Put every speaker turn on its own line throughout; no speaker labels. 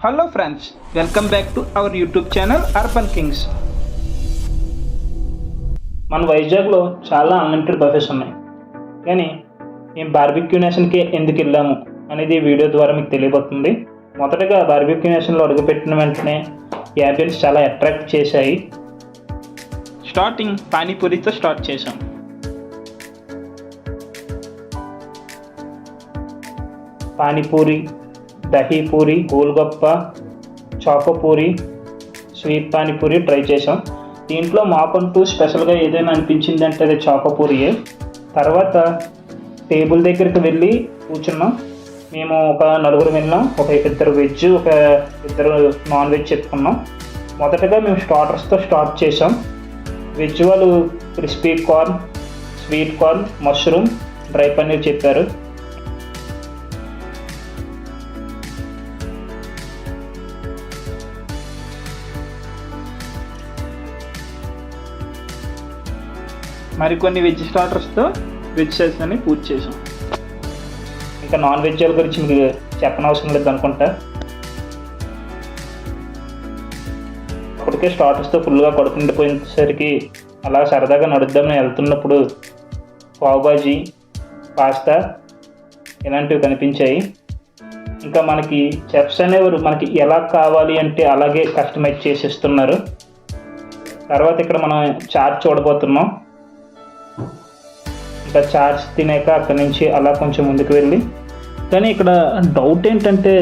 Hello friends, welcome back to our YouTube channel urban Kings. మన వైజాగ్లో చాలా unlimited బఫెస్ ఉన్నాయి, కానీ మేము బార్బిక్యూ నేషన్కి ఎందుకు వెళ్ళాము అనేది వీడియో ద్వారా మీకు తెలియబోతుంది. మొదటగా బార్బిక్యూ నేషన్లో అడుగుపెట్టిన వెంటనే యాంబియన్స్ చాలా అట్రాక్ట్ చేశాయి. స్టార్టింగ్ పానీపూరితో స్టార్ట్ చేశాం. పానీపూరి, దహీపూరి, గోల్గప్ప, చాకోపూరి, స్వీట్ పానీపూరి ట్రై చేసాం. దీంట్లో మాకంటూ స్పెషల్గా ఏదైనా అనిపించింది అంటే అది చాకోపూరియే. తర్వాత టేబుల్ దగ్గరికి వెళ్ళి కూర్చున్నాం. మేము ఒక నలుగురు వెళ్ళాం, ఒక ఇద్దరు వెజ్, ఒక ఇద్దరు నాన్ వెజ్ చెప్పుకున్నాం. మొదటగా మేము స్టార్టర్స్తో స్టార్ట్ చేసాం. వెజ్ వాళ్ళు crispy corn, sweet corn, mushroom, dry paneer చెప్పారు. మరికొన్ని వెజ్ స్టార్టర్స్తో వెజ్ సెషన్ని పూర్తి చేసాం. ఇంకా నాన్ వెజ్ వాళ్ళ గురించి మీకు చెప్పనవసరం లేదు అనుకుంటా. అప్పటికే స్టార్టర్స్తో ఫుల్గా పడుతుండిపోయేసరికి అలా సరదాగా నడుద్దామని వెళ్తున్నప్పుడు పావుబాజీ, పాస్తా ఇలాంటివి కనిపించాయి. ఇంకా మనకి చెఫ్స్ అనేవారు మనకి ఎలా కావాలి అంటే అలాగే కస్టమైజ్ చేసి ఇస్తున్నారు. తర్వాత ఇక్కడ మనం చాట్ చూడబోతున్నాం. ఇంకా చాట్స్ తినాక అక్కడి నుంచి అలా కొంచెం ముందుకు వెళ్ళి, కానీ ఇక్కడ డౌట్ ఏంటంటే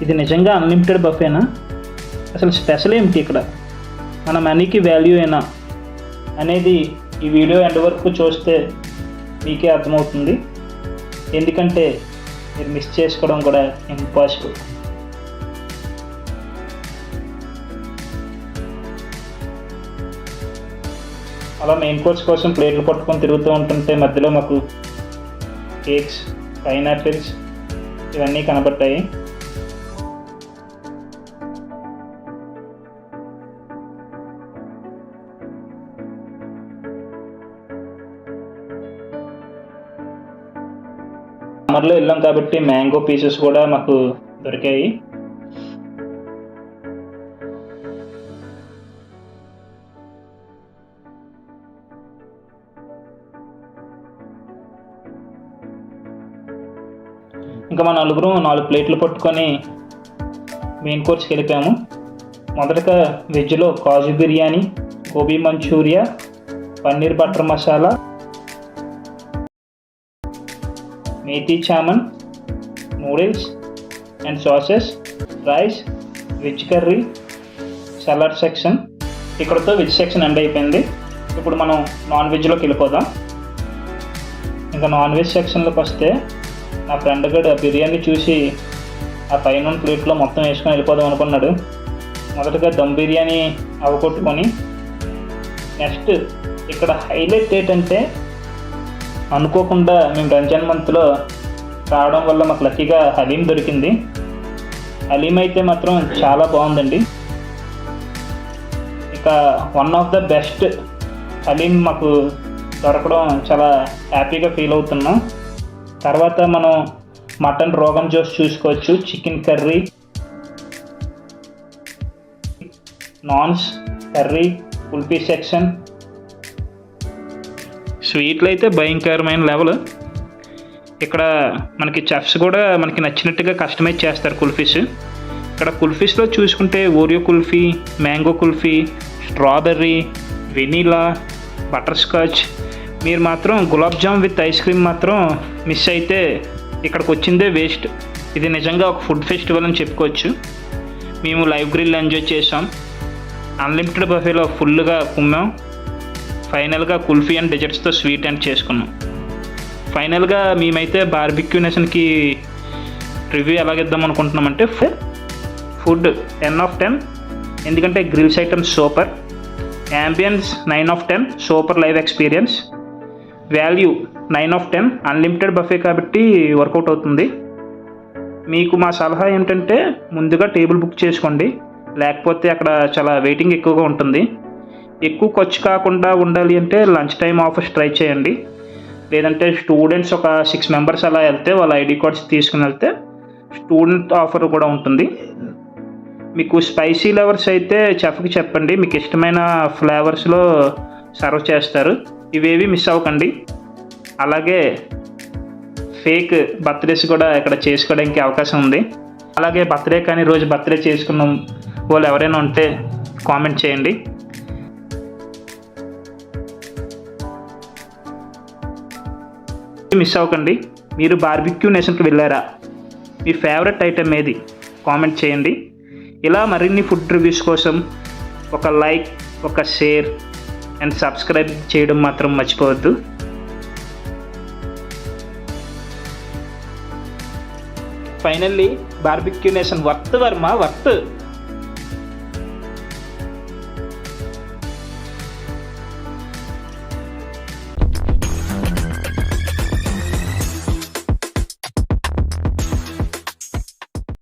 ఇది నిజంగా అన్లిమిటెడ్ బఫేనా, అసలు స్పెషల్ ఏమిటి ఇక్కడ, మన మనీకి వాల్యూ ఏనా అనేది ఈ వీడియో ఎండ్ వరకు చూస్తే మీకే అర్థమవుతుంది. ఎందుకంటే మీరు మిస్ చేసుకోవడం కూడా ఇంపాసిబుల్. అలా మెయిన్ కోర్స్ కోసం ప్లేట్లు పట్టుకొని తిరుగుతూ ఉంటుంటే మధ్యలో మాకు కేక్స్, పైనాపిల్స్ ఇవన్నీ కనబడ్డాయి. సమ్మర్లో వెళ్ళాం కాబట్టి మ్యాంగో పీసెస్ కూడా మాకు దొరికాయి. ఇంకా మా నలుగురు 4 ప్లేట్లు పట్టుకొని మెయిన్ కోర్స్కి వెళ్ళిపోయాము. మొదటగా వెజ్లో kaju biryani, gobi Manchuria, paneer butter masala, methi chaman, noodles and sauces, rice, veg curry, salad section. ఇక్కడతో వెజ్ సెక్షన్ ఎండ్ అయిపోయింది. ఇప్పుడు మనం నాన్ వెజ్లోకి వెళ్ళిపోదాం. ఇంకా నాన్ వెజ్ సెక్షన్లోకి వస్తే నా ఫ్రెండ్ గడు ఆ బిర్యానీ చూసి ఆ పైన ప్లేట్లో మొత్తం వేసుకొని వెళ్ళిపోదాం అనుకున్నాడు. మొదటగా దమ్ బిర్యానీ అవకొట్టుకొని, నెక్స్ట్ ఇక్కడ హైలైట్ ఏంటంటే అనుకోకుండా మేము రంజాన్ మంత్లో రావడం వల్ల మాకు లక్కీగా హలీం దొరికింది. హలీం అయితే మాత్రం చాలా బాగుందండి. ఇక one of the best haleem మాకు దొరకడం చాలా హ్యాపీగా ఫీల్ అవుతున్నాం. తర్వాత మనం మటన్ రోగన్ జోష్ చూసుకోవచ్చు, chicken curry, naans, curry, kulfi section. స్వీట్లు అయితే భయంకరమైన లెవెల్. ఇక్కడ మనకి చెఫ్స్ కూడా మనకి నచ్చినట్టుగా కస్టమైజ్ చేస్తారు కుల్ఫీస్. ఇక్కడ కుల్ఫీస్లో చూసుకుంటే Oreo kulfi, mango kulfi, strawberry, vanilla, butter scotch. మీరు మాత్రం gulab jam with ice cream మాత్రం మిస్ అయితే ఇక్కడికి వచ్చిందే వేస్ట్. ఇది నిజంగా ఒక ఫుడ్ ఫెస్టివల్ అని చెప్పుకోవచ్చు. మేము లైవ్ గ్రిల్ ఎంజాయ్ చేసాం, అన్లిమిటెడ్ బఫేలో ఫుల్గా కుమ్మాం. ఫైనల్గా కుల్ఫీ అండ్ డెజర్ట్స్తో స్వీట్ అండ్ చేసుకున్నాం. ఫైనల్గా మేమైతే బార్బిక్యూ నేషన్కి రివ్యూ ఎలాగిద్దాం అనుకుంటున్నామంటే ఫుడ్ 10/10, ఎందుకంటే grills items super, ambience 9/10, super live experience, value 9/10, unlimited buffet కాబట్టి వర్కౌట్ అవుతుంది. మీకు మా సలహా ఏంటంటే ముందుగా టేబుల్ బుక్ చేసుకోండి, లేకపోతే అక్కడ చాలా వెయిటింగ్ ఎక్కువగా ఉంటుంది. ఎక్కువ ఖర్చు కాకుండా ఉండాలి అంటే లంచ్ టైం ఆఫర్స్ ట్రై చేయండి. లేదంటే స్టూడెంట్స్ ఒక 6 మెంబర్స్ అలా వెళ్తే వాళ్ళ ఐడి కార్డ్స్ తీసుకుని వెళ్తే స్టూడెంట్ ఆఫర్ కూడా ఉంటుంది. మీకు స్పైసీ లవర్స్ అయితే చెఫ్కి చెప్పండి, మీకు ఇష్టమైన ఫ్లేవర్స్లో సర్వ్ చేస్తారు. ఇవేవి మిస్ అవ్వకండి. అలాగే ఫేక్ బర్త్డేస్ కూడా ఇక్కడ చేసుకోవడానికి అవకాశం ఉంది. అలాగే బర్త్డే కానీ రోజు బర్త్డే చేసుకున్న వాళ్ళు ఎవరైనా ఉంటే కామెంట్ చేయండి. మిస్ అవ్వకండి. మీరు బార్బిక్యూ నేషన్కి వెళ్ళారా? మీ ఫేవరెట్ ఐటెం ఏది? కామెంట్ చేయండి. ఇలా మరిన్ని ఫుడ్ రివ్యూస్ కోసం ఒక లైక్, ఒక షేర్ అండ్ సబ్స్క్రైబ్ చేయడం మాత్రం మర్చిపోవద్దు. Finally barbecue nation worth Varma worth.